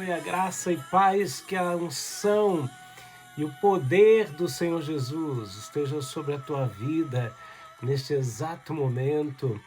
aleluia, graça e paz, que a unção e o poder do Senhor Jesus esteja sobre a tua vida neste exato momento,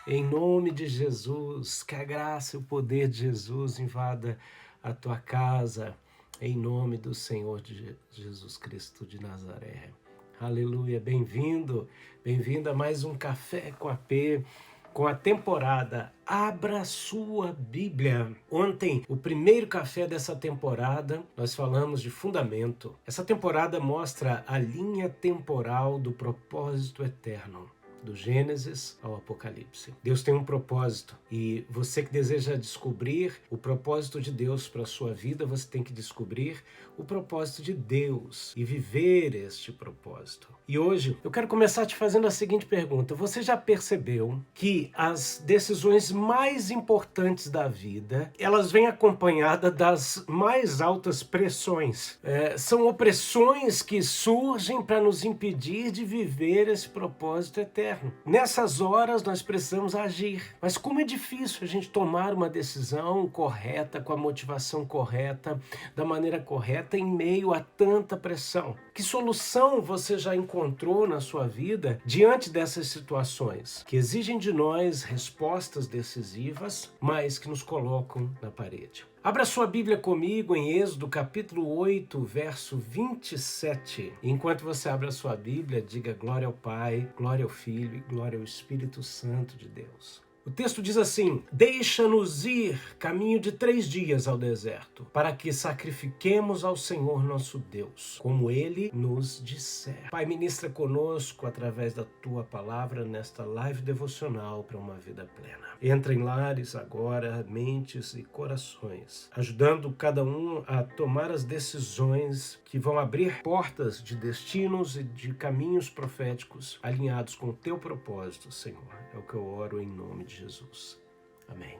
em nome de Jesus, que a graça e o poder de Jesus invada a tua casa, em nome do Senhor de Jesus Cristo de Nazaré. Aleluia, bem-vindo, bem-vinda a mais um Café com AP, com a temporada Abra Sua Bíblia. Ontem, o primeiro café dessa temporada, nós falamos de fundamento. Essa temporada mostra a linha temporal do propósito eterno, do Gênesis ao Apocalipse. Deus tem um propósito e você que deseja descobrir o propósito de Deus para a sua vida, você tem que descobrir o propósito de Deus e viver este propósito. E hoje eu quero começar te fazendo a seguinte pergunta: você já percebeu que as decisões mais importantes da vida, elas vêm acompanhadas das mais altas pressões? São opressões que surgem para nos impedir de viver esse propósito eterno. Nessas horas nós precisamos agir. Mas como é difícil a gente tomar uma decisão correta, com a motivação correta, da maneira correta, em meio a tanta pressão. Que solução você já encontrou na sua vida diante dessas situações que exigem de nós respostas decisivas, mas que nos colocam na parede? Abra sua Bíblia comigo em Êxodo capítulo 8, verso 27. Enquanto você abre a sua Bíblia, diga glória ao Pai, glória ao Filho e glória ao Espírito Santo de Deus. O texto diz assim: deixa-nos ir caminho de 3 dias ao deserto, para que sacrifiquemos ao Senhor nosso Deus, como Ele nos disser. Pai, ministra conosco através da Tua palavra nesta live devocional para uma vida plena. Entra em lares agora, mentes e corações, ajudando cada um a tomar as decisões que vão abrir portas de destinos e de caminhos proféticos alinhados com o Teu propósito, Senhor. É o que eu oro em nome de Jesus. Amém.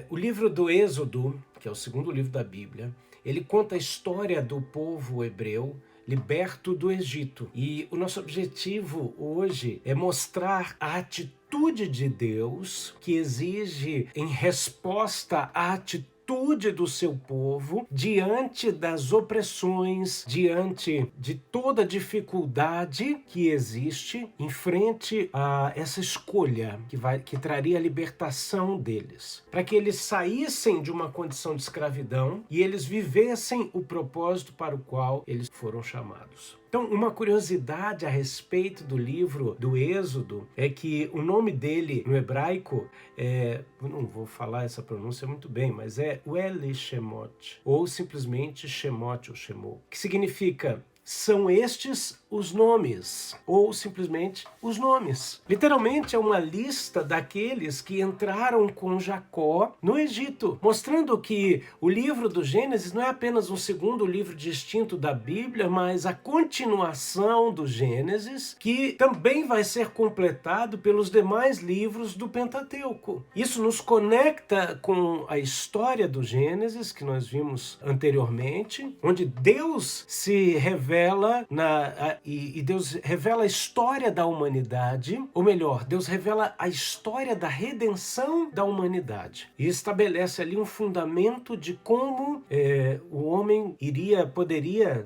O livro do Êxodo, que é o segundo livro da Bíblia, ele conta a história do povo hebreu liberto do Egito. E o nosso objetivo hoje é mostrar a atitude de Deus que exige em resposta à atitude do seu povo diante das opressões, diante de toda a dificuldade que existe em frente a essa escolha que traria a libertação deles, para que eles saíssem de uma condição de escravidão e eles vivessem o propósito para o qual eles foram chamados. Então, uma curiosidade a respeito do livro do Êxodo é que o nome dele no hebraico eu não vou falar essa pronúncia muito bem, mas é Uelishemot, ou simplesmente Shemot ou Shemot, que significa são estes os nomes, ou simplesmente os nomes. Literalmente é uma lista daqueles que entraram com Jacó no Egito, mostrando que o livro do Gênesis não é apenas um segundo livro distinto da Bíblia, mas a continuação do Gênesis, que também vai ser completado pelos demais livros do Pentateuco. Isso nos conecta com a história do Gênesis, que nós vimos anteriormente, onde Deus se revela e Deus revela a história da humanidade, ou melhor, Deus revela a história da redenção da humanidade e estabelece ali um fundamento de como o homem poderia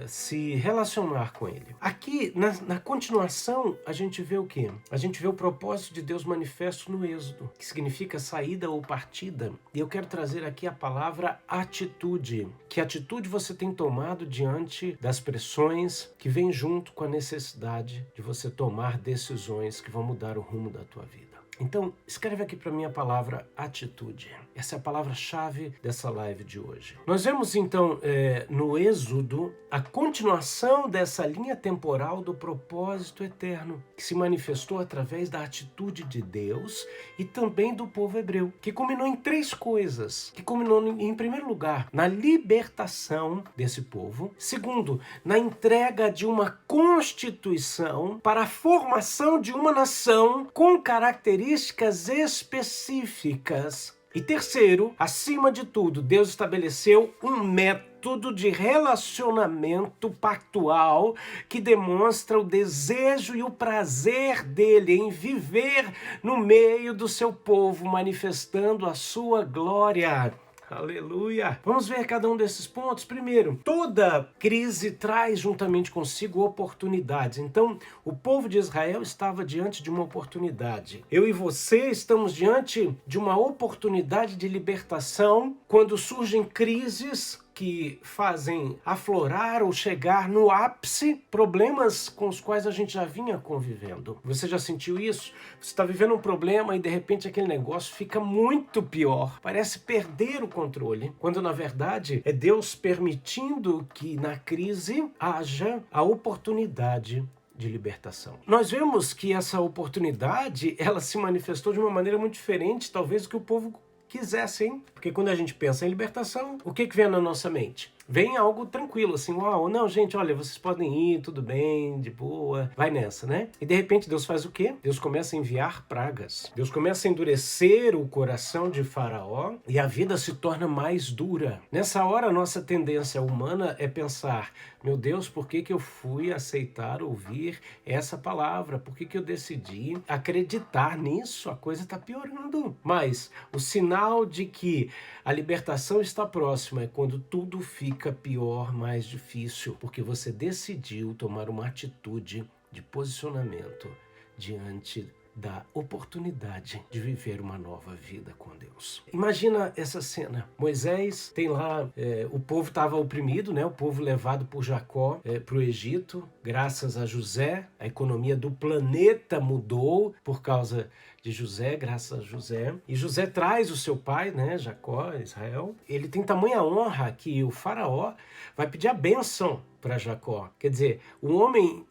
se relacionar com ele. Aqui, na continuação, a gente vê o quê? A gente vê o propósito de Deus manifesto no Êxodo, que significa saída ou partida. E eu quero trazer aqui a palavra atitude. Que atitude você tem tomado diante das pressões que vêm junto com a necessidade de você tomar decisões que vão mudar o rumo da tua vida? Então, escreve aqui para mim a palavra atitude. Essa é a palavra-chave dessa live de hoje. Nós vemos então no Êxodo a continuação dessa linha temporal do propósito eterno, que se manifestou através da atitude de Deus e também do povo hebreu, que culminou em 3 coisas. Que culminou, em primeiro lugar, na libertação desse povo. Segundo, na entrega de uma constituição para a formação de uma nação com características específicas. E terceiro, acima de tudo, Deus estabeleceu um método de relacionamento pactual que demonstra o desejo e o prazer dele em viver no meio do seu povo, manifestando a sua glória. Aleluia! Vamos ver cada um desses pontos. Primeiro, toda crise traz juntamente consigo oportunidades. Então, o povo de Israel estava diante de uma oportunidade. Eu e você estamos diante de uma oportunidade de libertação quando surgem crises que fazem aflorar ou chegar no ápice problemas com os quais a gente já vinha convivendo. Você já sentiu isso? Você está vivendo um problema e de repente aquele negócio fica muito pior. Parece perder o controle, quando na verdade é Deus permitindo que na crise haja a oportunidade de libertação. Nós vemos que essa oportunidade, ela se manifestou de uma maneira muito diferente, talvez, do que o povo quisesse, hein? Porque quando a gente pensa em libertação, o que vem na nossa mente? Vem algo tranquilo, assim, uau, não, gente, olha, vocês podem ir, tudo bem, de boa, vai nessa, né? E de repente Deus faz o quê? Deus começa a enviar pragas. Deus começa a endurecer o coração de Faraó e a vida se torna mais dura. Nessa hora, a nossa tendência humana é pensar, meu Deus, por que eu fui aceitar ouvir essa palavra? Por que eu decidi acreditar nisso? A coisa está piorando. Mas o sinal de que a libertação está próxima é quando tudo fica pior, mais difícil, porque você decidiu tomar uma atitude de posicionamento diante da oportunidade de viver uma nova vida com Deus. Imagina essa cena. Moisés tem lá, o povo estava oprimido, né? O povo levado por Jacó para o Egito, graças a José. A economia do planeta mudou por causa de José, graças a José. E José traz o seu pai, né, Jacó, Israel. Ele tem tamanha honra que o faraó vai pedir a bênção para Jacó. Quer dizer, o homem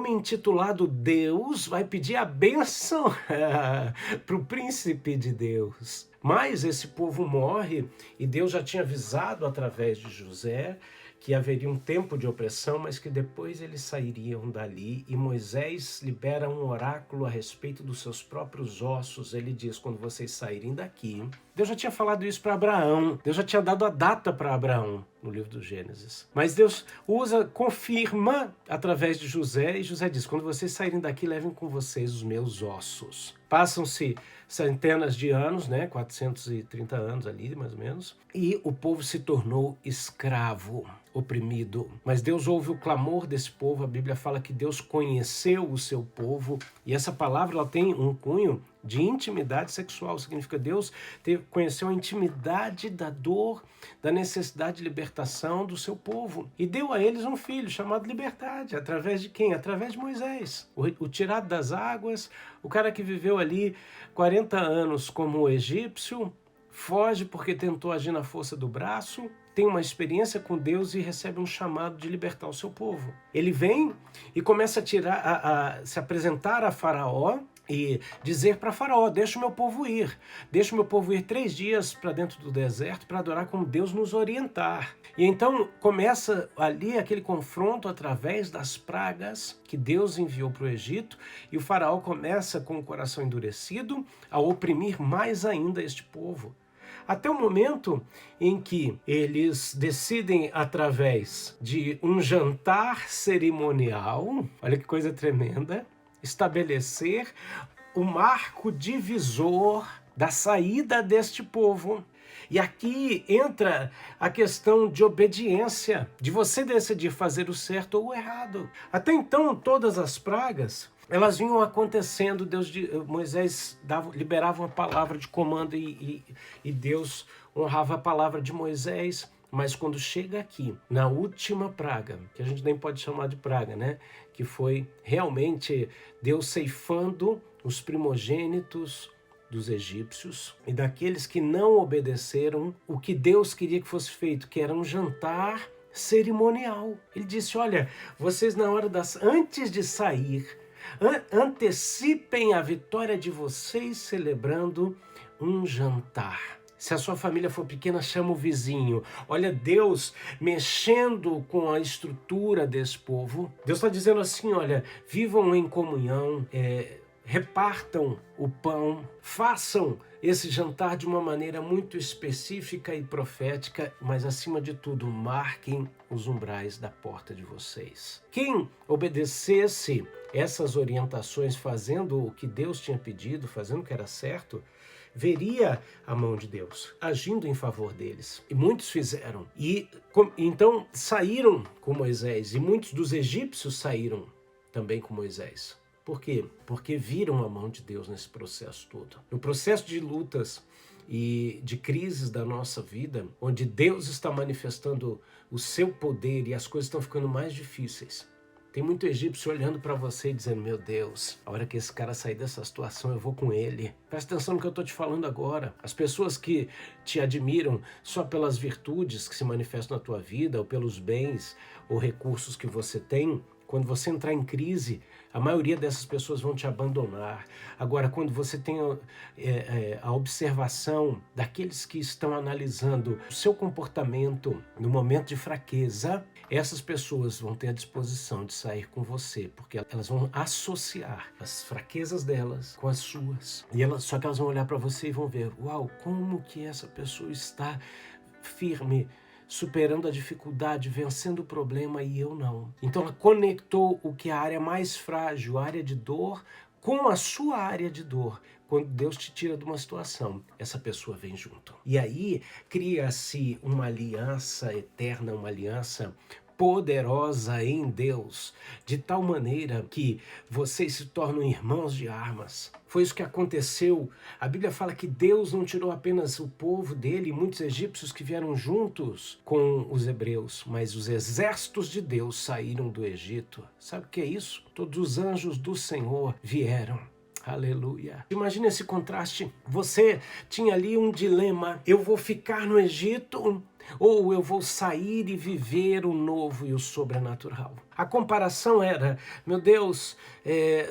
intitulado Deus vai pedir a bênção para o príncipe de Deus. Mas esse povo morre e Deus já tinha avisado através de José que haveria um tempo de opressão, mas que depois eles sairiam dali, e Moisés libera um oráculo a respeito dos seus próprios ossos. Ele diz, quando vocês saírem daqui... Deus já tinha falado isso para Abraão, Deus já tinha dado a data para Abraão no livro do Gênesis. Mas Deus confirma através de José, e José diz, quando vocês saírem daqui, levem com vocês os meus ossos. Passam-se centenas de anos, né, 430 anos ali, mais ou menos, e o povo se tornou escravo, oprimido. Mas Deus ouve o clamor desse povo. A Bíblia fala que Deus conheceu o seu povo, e essa palavra ela tem um cunho de intimidade sexual. Significa Deus conheceu a intimidade da dor, da necessidade de libertação do seu povo, e deu a eles um filho chamado liberdade. Através de quem? Através de Moisés, o tirado das águas, o cara que viveu ali 40 anos como egípcio, foge porque tentou agir na força do braço, tem uma experiência com Deus e recebe um chamado de libertar o seu povo. Ele vem e começa a se apresentar a Faraó e dizer para Faraó, deixa o meu povo ir 3 dias para dentro do deserto para adorar como Deus nos orientar. E então começa ali aquele confronto através das pragas que Deus enviou para o Egito, e o Faraó começa com o coração endurecido a oprimir mais ainda este povo. Até o momento em que eles decidem, através de um jantar cerimonial, olha que coisa tremenda, estabelecer o marco divisor da saída deste povo. E aqui entra a questão de obediência, de você decidir fazer o certo ou o errado. Até então, todas as pragas, elas vinham acontecendo. Moisés liberava uma palavra de comando e Deus honrava a palavra de Moisés. Mas quando chega aqui, na última praga, que a gente nem pode chamar de praga, né? Que foi realmente Deus ceifando os primogênitos dos egípcios e daqueles que não obedeceram o que Deus queria que fosse feito, que era um jantar cerimonial. Ele disse, olha, vocês antes de sair, antecipem a vitória de vocês celebrando um jantar. Se a sua família for pequena, chama o vizinho. Olha, Deus mexendo com a estrutura desse povo. Deus está dizendo assim, olha, vivam em comunhão, repartam o pão, façam esse jantar de uma maneira muito específica e profética, mas acima de tudo, marquem os umbrais da porta de vocês. Quem obedecesse essas orientações, fazendo o que Deus tinha pedido, fazendo o que era certo, veria a mão de Deus agindo em favor deles. E muitos fizeram. Então saíram com Moisés, e muitos dos egípcios saíram também com Moisés. Por quê? Porque viram a mão de Deus nesse processo todo. No processo de lutas e de crises da nossa vida, onde Deus está manifestando o seu poder e as coisas estão ficando mais difíceis, tem muito egípcio olhando para você e dizendo: meu Deus, a hora que esse cara sair dessa situação, eu vou com ele. Presta atenção no que eu estou te falando agora. As pessoas que te admiram só pelas virtudes que se manifestam na tua vida, ou pelos bens ou recursos que você tem, quando você entrar em crise, a maioria dessas pessoas vão te abandonar. Agora, quando você tem a observação daqueles que estão analisando o seu comportamento no momento de fraqueza, essas pessoas vão ter a disposição de sair com você, porque elas vão associar as fraquezas delas com as suas. Só que elas vão olhar para você e vão ver: uau, como que essa pessoa está firme, superando a dificuldade, vencendo o problema, e eu não. Então ela conectou o que é a área mais frágil, a área de dor, com a sua área de dor. Quando Deus te tira de uma situação, essa pessoa vem junto. E aí cria-se uma aliança eterna, uma aliança poderosa em Deus, de tal maneira que vocês se tornam irmãos de armas. Foi isso que aconteceu. A Bíblia fala que Deus não tirou apenas o povo dele, muitos egípcios que vieram juntos com os hebreus, mas os exércitos de Deus saíram do Egito. Sabe o que é isso? Todos os anjos do Senhor vieram. Aleluia. Imagina esse contraste. Você tinha ali um dilema: eu vou ficar no Egito ou eu vou sair e viver o novo e o sobrenatural? A comparação era: meu Deus,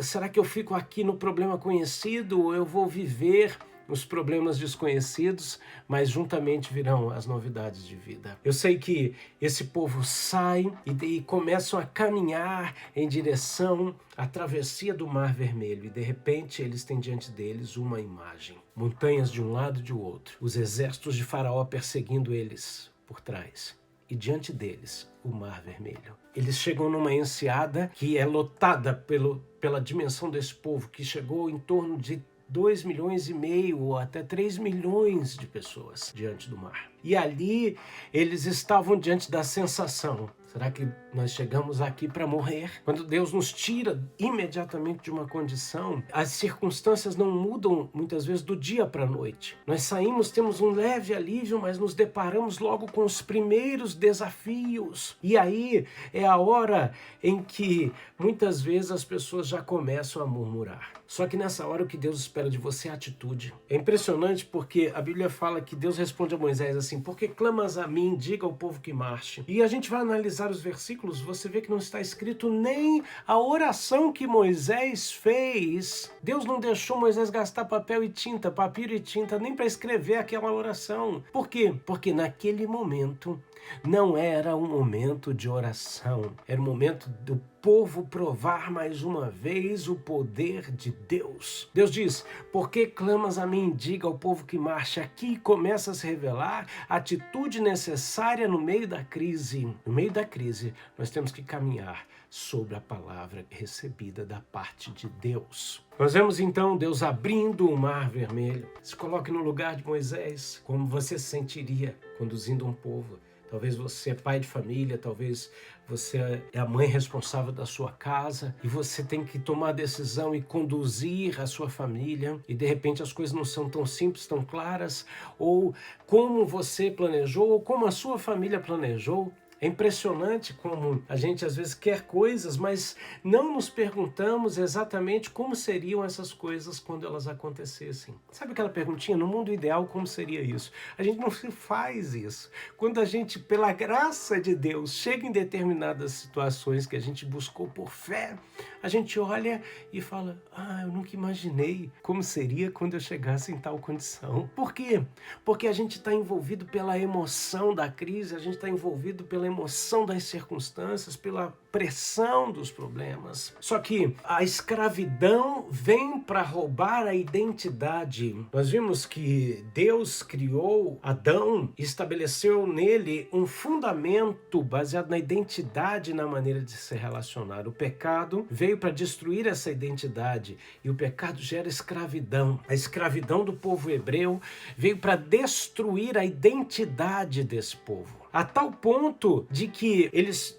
será que eu fico aqui no problema conhecido ou eu vou viver os problemas desconhecidos, mas juntamente virão as novidades de vida? Eu sei que esse povo sai e começam a caminhar em direção à travessia do Mar Vermelho, e de repente eles têm diante deles uma imagem: montanhas de um lado e de outro, os exércitos de Faraó perseguindo eles por trás, e diante deles o Mar Vermelho. Eles chegam numa enseada que é lotada pela dimensão desse povo, que chegou em torno de 2,5 milhões ou até 3 milhões de pessoas diante do mar. E ali eles estavam diante da sensação: será que nós chegamos aqui para morrer? Quando Deus nos tira imediatamente de uma condição, as circunstâncias não mudam muitas vezes do dia para a noite. Nós saímos, temos um leve alívio, mas nos deparamos logo com os primeiros desafios. E aí é a hora em que muitas vezes as pessoas já começam a murmurar. Só que nessa hora o que Deus espera de você é atitude. É impressionante porque a Bíblia fala que Deus responde a Moisés assim: porque clamas a mim, diga ao povo que marche. E a gente vai analisar os versículos, você vê que não está escrito nem a oração que Moisés fez. Deus não deixou Moisés gastar papiro e tinta, nem para escrever aquela oração. Por quê? Porque naquele momento não era um momento de oração, era um momento do povo provar mais uma vez o poder de Deus. Deus diz: por que clamas a mim? Diga ao povo que marche. Aqui começa a se revelar a atitude necessária no meio da crise. No meio da crise, nós temos que caminhar sobre a palavra recebida da parte de Deus. Nós vemos então Deus abrindo o Mar Vermelho. Se coloque no lugar de Moisés. Como você se sentiria conduzindo um povo? Talvez você é pai de família, talvez você é a mãe responsável da sua casa e você tem que tomar a decisão e conduzir a sua família, e de repente as coisas não são tão simples, tão claras, ou como você planejou, ou como a sua família planejou. É impressionante como a gente às vezes quer coisas, mas não nos perguntamos exatamente como seriam essas coisas quando elas acontecessem. Sabe aquela perguntinha, no mundo ideal, como seria isso? A gente não se faz isso. Quando a gente, pela graça de Deus, chega em determinadas situações que a gente buscou por fé, a gente olha e fala: eu nunca imaginei como seria quando eu chegasse em tal condição. Por quê? Porque a gente está envolvido pela emoção da crise, a gente está envolvido pela emoção das circunstâncias, pela pressão dos problemas. Só que a escravidão vem para roubar a identidade. Nós vimos que Deus criou Adão e estabeleceu nele um fundamento baseado na identidade e na maneira de se relacionar. O pecado veio para destruir essa identidade e o pecado gera escravidão. A escravidão do povo hebreu veio para destruir a identidade desse povo. A tal ponto de que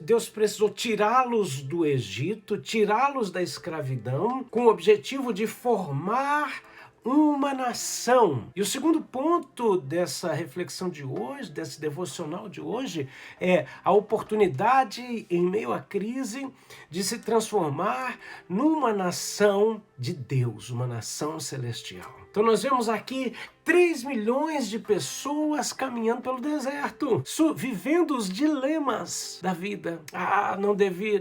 Deus precisou tirá-los do Egito, tirá-los da escravidão, com o objetivo de formar uma nação. E o segundo ponto dessa reflexão de hoje, desse devocional de hoje, é a oportunidade, em meio à crise, de se transformar numa nação de Deus, uma nação celestial. Então nós vemos aqui 3 milhões de pessoas caminhando pelo deserto, vivendo os dilemas da vida.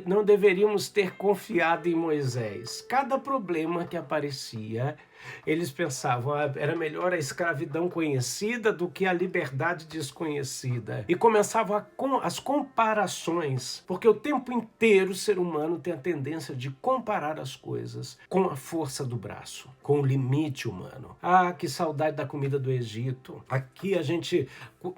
Não deveríamos ter confiado em Moisés. Cada problema que aparecia, eles pensavam, era melhor a escravidão conhecida do que a liberdade desconhecida. E começavam as comparações, porque o tempo inteiro o ser humano tem a tendência de comparar as coisas com a força do braço, com o limite humano. Que saudade da comida do Egito. Aqui a gente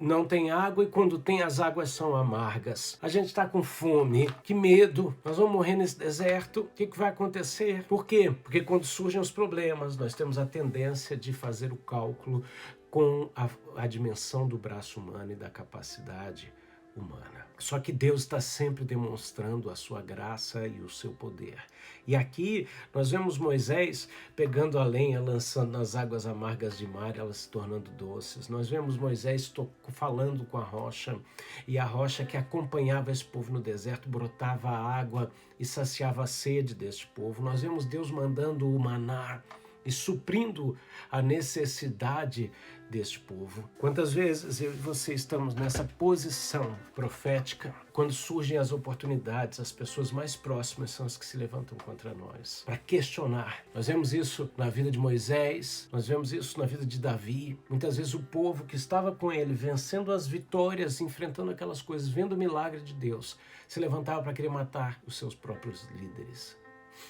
não tem água e quando tem as águas são amargas. A gente está com fome. Que medo. Nós vamos morrer nesse deserto. O que vai acontecer? Por quê? Porque quando surgem os problemas, nós temos a tendência de fazer o cálculo com a dimensão do braço humano e da capacidade humana. Só que Deus está sempre demonstrando a sua graça e o seu poder. E aqui nós vemos Moisés pegando a lenha, lançando nas águas amargas de mar, elas se tornando doces. Nós vemos Moisés falando com a rocha, e a rocha que acompanhava esse povo no deserto brotava a água e saciava a sede deste povo. Nós vemos Deus mandando o maná e suprindo a necessidade deste povo. Quantas vezes eu e você estamos nessa posição profética, quando surgem as oportunidades, as pessoas mais próximas são as que se levantam contra nós, para questionar. Nós vemos isso na vida de Moisés, nós vemos isso na vida de Davi. Muitas vezes o povo que estava com ele, vencendo as vitórias, enfrentando aquelas coisas, vendo o milagre de Deus, se levantava para querer matar os seus próprios líderes.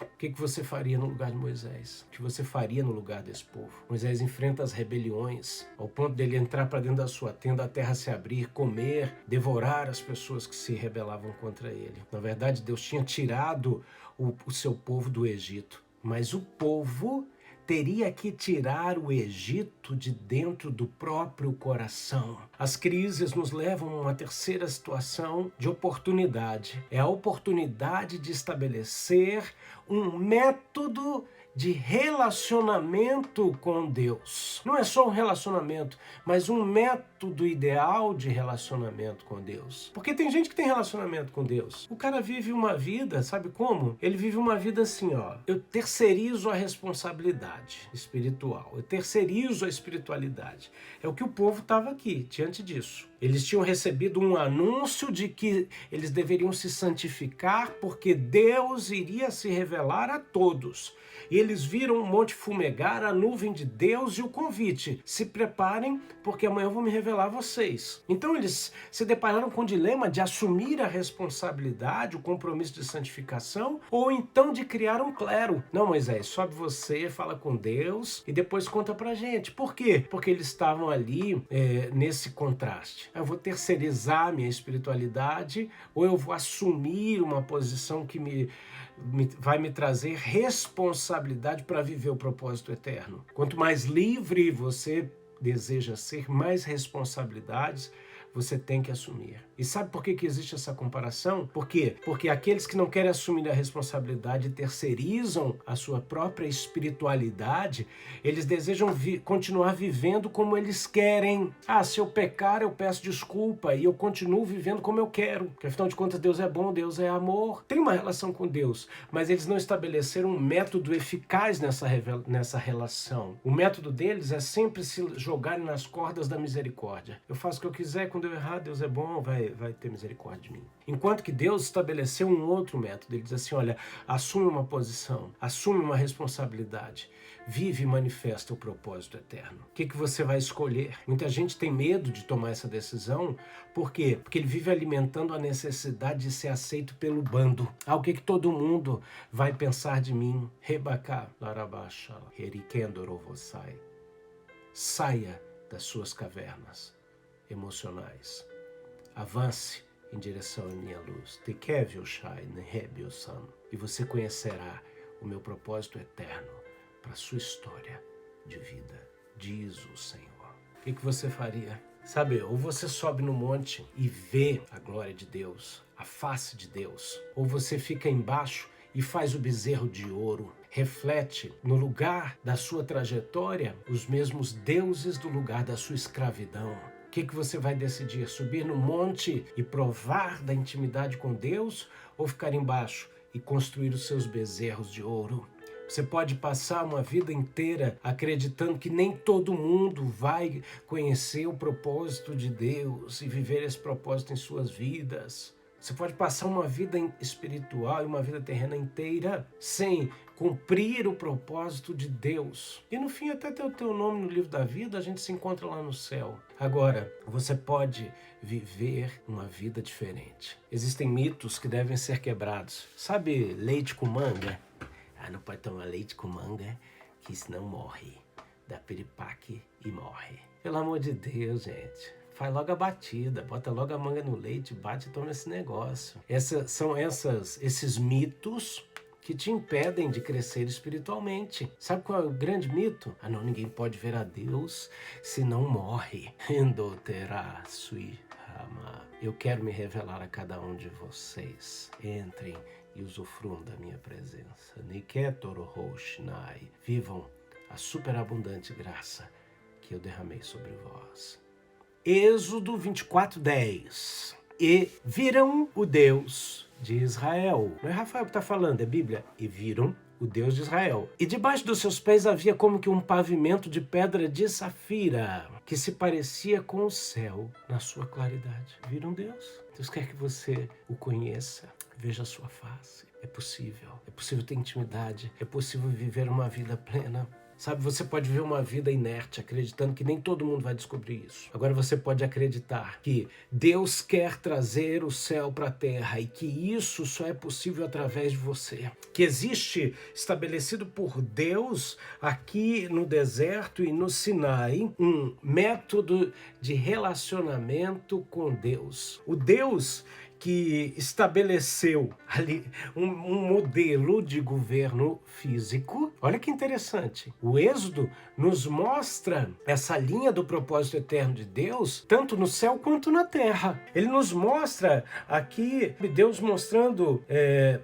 O que você faria no lugar de Moisés? O que você faria no lugar desse povo? Moisés enfrenta as rebeliões, ao ponto dele entrar para dentro da sua tenda, a terra se abrir, comer, devorar as pessoas que se rebelavam contra ele. Na verdade, Deus tinha tirado o seu povo do Egito, mas o povo teria que tirar o Egito de dentro do próprio coração. As crises nos levam a uma terceira situação de oportunidade. É a oportunidade de estabelecer um método de relacionamento com Deus. Não é só um relacionamento, mas um método ideal de relacionamento com Deus. Porque tem gente que tem relacionamento com Deus. O cara vive uma vida, sabe como? Ele vive uma vida assim, eu terceirizo a responsabilidade espiritual, eu terceirizo a espiritualidade. É o que o povo estava aqui, diante disso. Eles tinham recebido um anúncio de que eles deveriam se santificar porque Deus iria se revelar a todos. E eles viram o monte fumegar, a nuvem de Deus e o convite. Se preparem, porque amanhã eu vou me revelar a vocês. Então eles se depararam com o dilema de assumir a responsabilidade, o compromisso de santificação, ou então de criar um clero. Não, Moisés, sobe você, fala com Deus e depois conta pra gente. Por quê? Porque eles estavam ali nesse contraste. Eu vou terceirizar minha espiritualidade ou eu vou assumir uma posição que vai me trazer responsabilidade para viver o propósito eterno. Quanto mais livre você deseja ser, mais responsabilidades você tem que assumir. E sabe por que existe essa comparação? Por quê? Porque aqueles que não querem assumir a responsabilidade e terceirizam a sua própria espiritualidade, eles desejam continuar vivendo como eles querem. Se eu pecar, eu peço desculpa e eu continuo vivendo como eu quero. Porque afinal de contas, Deus é bom, Deus é amor. Tem uma relação com Deus, mas eles não estabeleceram um método eficaz nessa relação. O método deles é sempre se jogarem nas cordas da misericórdia. Eu faço o que eu quiser com respondeu errado, Deus é bom, vai ter misericórdia de mim. Enquanto que Deus estabeleceu um outro método, ele diz assim, olha, assume uma posição, assume uma responsabilidade, vive e manifesta o propósito eterno. O que você vai escolher? Muita gente tem medo de tomar essa decisão, por quê? Porque ele vive alimentando a necessidade de ser aceito pelo bando. O que todo mundo vai pensar de mim? Rebacá, larabasha, herikendorovossai. Saia das suas cavernas emocionais. Avance em direção à minha luz. E você conhecerá o meu propósito eterno para a sua história de vida, diz o Senhor. O que você faria? Sabe, ou você sobe no monte e vê a glória de Deus, a face de Deus, ou você fica embaixo e faz o bezerro de ouro, reflete no lugar da sua trajetória os mesmos deuses do lugar da sua escravidão. O que você vai decidir? Subir no monte e provar da intimidade com Deus ou ficar embaixo e construir os seus bezerros de ouro? Você pode passar uma vida inteira acreditando que nem todo mundo vai conhecer o propósito de Deus e viver esse propósito em suas vidas. Você pode passar uma vida espiritual e uma vida terrena inteira sem cumprir o propósito de Deus. E no fim, até ter o teu nome no livro da vida, a gente se encontra lá no céu. Agora, você pode viver uma vida diferente. Existem mitos que devem ser quebrados. Sabe leite com manga? Não pode tomar leite com manga, que senão morre. Dá piripaque e morre. Pelo amor de Deus, gente. Faz logo a batida, bota logo a manga no leite, bate e toma esse negócio. Esses mitos que te impedem de crescer espiritualmente. Sabe qual é o grande mito? Não, ninguém pode ver a Deus se não morre. Endoterá sui rama. Eu quero me revelar a cada um de vocês. Entrem e usufruam da minha presença. Niketorohoshnai. Vivam a superabundante graça que eu derramei sobre vós. Êxodo 24:10. E viram o Deus de Israel. Não é Rafael que está falando, é Bíblia. E viram o Deus de Israel. E debaixo dos seus pés havia como que um pavimento de pedra de safira, que se parecia com o céu na sua claridade. Viram Deus? Deus quer que você o conheça, veja a sua face. É possível ter intimidade, é possível viver uma vida plena. Sabe, você pode viver uma vida inerte, acreditando que nem todo mundo vai descobrir isso. Agora você pode acreditar que Deus quer trazer o céu para a terra e que isso só é possível através de você. Que existe, estabelecido por Deus aqui no deserto e no Sinai, um método de relacionamento com Deus. O Deus que estabeleceu ali um modelo de governo físico. Olha que interessante. O Êxodo nos mostra essa linha do propósito eterno de Deus, tanto no céu quanto na terra. Ele nos mostra aqui, Deus mostrando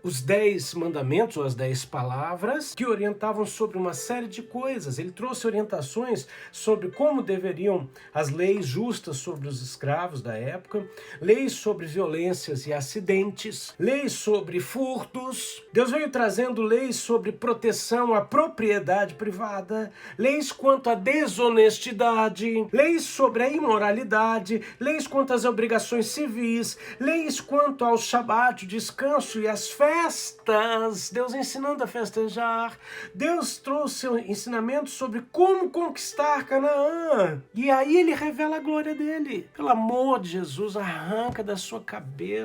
os 10 mandamentos, ou as 10 palavras, que orientavam sobre uma série de coisas. Ele trouxe orientações sobre como deveriam as leis justas sobre os escravos da época, leis sobre violência e acidentes, leis sobre furtos. Deus veio trazendo leis sobre proteção à propriedade privada, leis quanto à desonestidade, leis sobre a imoralidade, leis quanto às obrigações civis, leis quanto ao Shabat, o descanso e as festas. Deus ensinando a festejar. Deus trouxe ensinamentos sobre como conquistar Canaã. E aí ele revela a glória dele. Pelo amor de Jesus, arranca da sua cabeça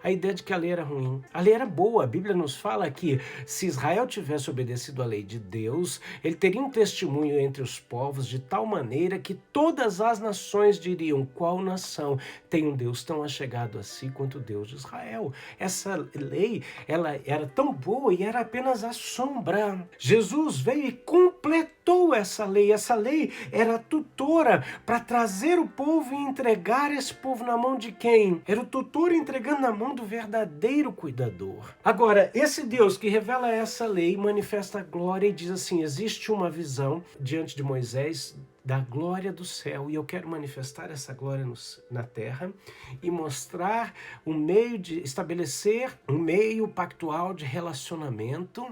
a ideia de que a lei era ruim. A lei era boa. A Bíblia nos fala que se Israel tivesse obedecido à lei de Deus, ele teria um testemunho entre os povos de tal maneira que todas as nações diriam: qual nação tem um Deus tão achegado a si quanto o Deus de Israel? Essa lei, ela era tão boa e era apenas a sombra. Jesus veio e completou essa lei. Essa lei era tutora para trazer o povo e entregar esse povo na mão de quem? Era o tutor entregando na mão do verdadeiro cuidador. Agora, esse Deus que revela essa lei manifesta a glória e diz assim: existe uma visão diante de Moisés da glória do céu, e eu quero manifestar essa glória na terra e mostrar um meio de estabelecer um meio pactual de relacionamento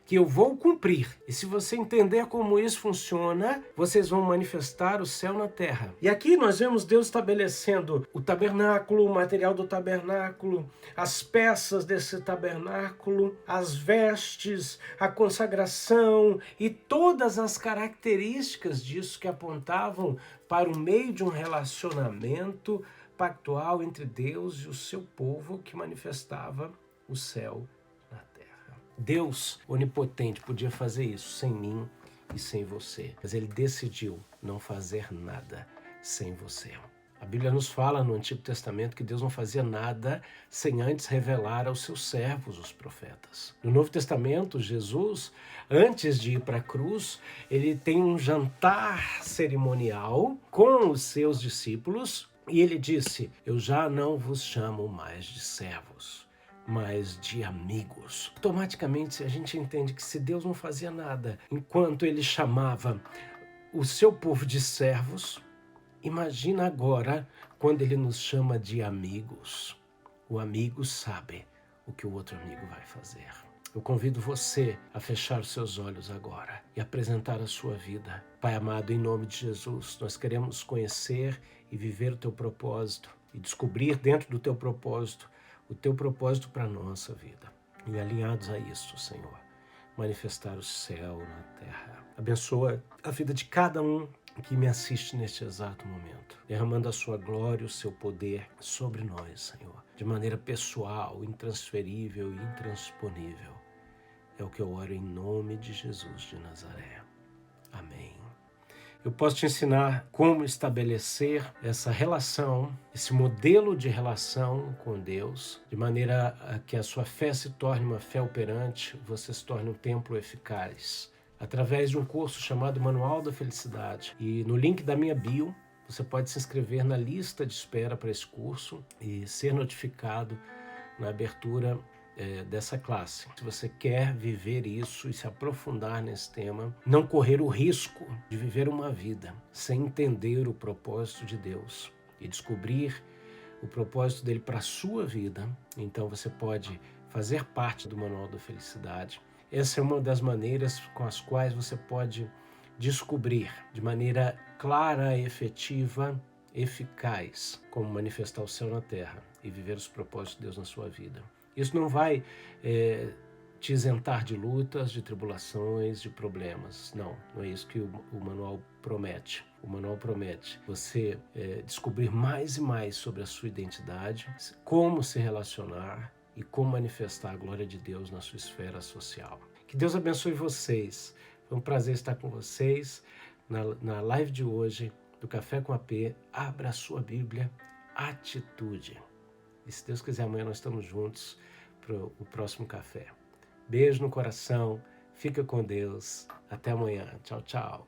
que eu vou cumprir. E se você entender como isso funciona, vocês vão manifestar o céu na terra. E aqui nós vemos Deus estabelecendo o tabernáculo, o material do tabernáculo, as peças desse tabernáculo, as vestes, a consagração e todas as características disso que apontavam para o meio de um relacionamento pactual entre Deus e o seu povo que manifestava o céu na terra. Deus onipotente podia fazer isso sem mim e sem você, mas ele decidiu não fazer nada sem você. A Bíblia nos fala no Antigo Testamento que Deus não fazia nada sem antes revelar aos seus servos, os profetas. No Novo Testamento, Jesus, antes de ir para a cruz, ele tem um jantar cerimonial com os seus discípulos e ele disse: eu já não vos chamo mais de servos, mas de amigos. Automaticamente a gente entende que se Deus não fazia nada enquanto ele chamava o seu povo de servos, imagina agora quando ele nos chama de amigos. O amigo sabe o que o outro amigo vai fazer. Eu convido você a fechar os seus olhos agora e apresentar a sua vida. Pai amado, em nome de Jesus, nós queremos conhecer e viver o teu propósito e descobrir dentro do teu propósito o teu propósito para a nossa vida. E alinhados a isso, Senhor, manifestar o céu na terra. Abençoa a vida de cada um que me assiste neste exato momento, derramando a sua glória e o seu poder sobre nós, Senhor, de maneira pessoal, intransferível e intransponível. É o que eu oro em nome de Jesus de Nazaré. Amém. Eu posso te ensinar como estabelecer essa relação, esse modelo de relação com Deus, de maneira a que a sua fé se torne uma fé operante, você se torne um templo eficaz, através de um curso chamado Manual da Felicidade. E no link da minha bio, você pode se inscrever na lista de espera para esse curso e ser notificado na abertura dessa classe. Se você quer viver isso e se aprofundar nesse tema, não correr o risco de viver uma vida sem entender o propósito de Deus e descobrir o propósito dele para a sua vida, então você pode fazer parte do Manual da Felicidade. Essa é uma das maneiras com as quais você pode descobrir de maneira clara, efetiva, eficaz, como manifestar o céu na terra e viver os propósitos de Deus na sua vida. Isso não vai te isentar de lutas, de tribulações, de problemas. Não é isso que o manual promete. O manual promete você descobrir mais e mais sobre a sua identidade, como se relacionar e como manifestar a glória de Deus na sua esfera social. Que Deus abençoe vocês. Foi um prazer estar com vocês na live de hoje do Café com AP. Abra a sua Bíblia, atitude. E se Deus quiser, amanhã nós estamos juntos para o próximo café. Beijo no coração, fica com Deus. Até amanhã. Tchau, tchau.